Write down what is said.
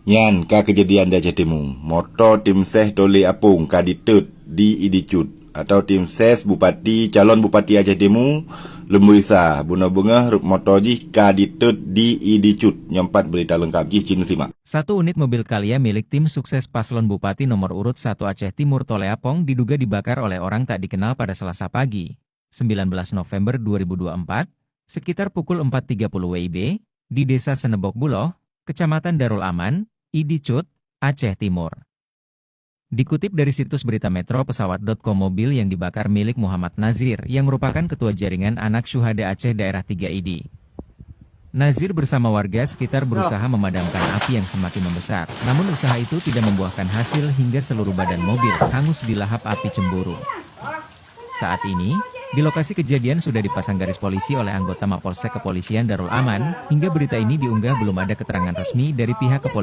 Yan ka kejadian di Aceh Timur. Motor tim ses Dole Apung kaditut di Idicut atau tim ses Bupati calon Bupati Aceh Timur Lembu Isa bunga-bunga motor ji kaditut di Idicut. Nyempat berita lengkap ji Cina simak. Satu unit mobil Kalia milik tim sukses paslon Bupati nomor urut 1 Aceh Timur Tole Apong diduga dibakar oleh orang tak dikenal pada Selasa pagi, 19 November 2024, sekitar pukul 4.30 WIB, di Desa Senebok Buloh, Kecamatan Darul Aman, Idicut, Aceh Timur. Dikutip dari situs berita metropesawat.com, mobil yang dibakar milik Muhammad Nazir yang merupakan ketua jaringan anak syuhada Aceh daerah 3 ID. Nazir bersama warga sekitar berusaha memadamkan api yang semakin membesar, namun usaha itu tidak membuahkan hasil hingga seluruh badan mobil hangus dilahap api cemburu. Saat ini, di lokasi kejadian sudah dipasang garis polisi oleh anggota Mapolsek Kepolisian Darul Aman, hingga berita ini diunggah belum ada keterangan resmi dari pihak kepolisian.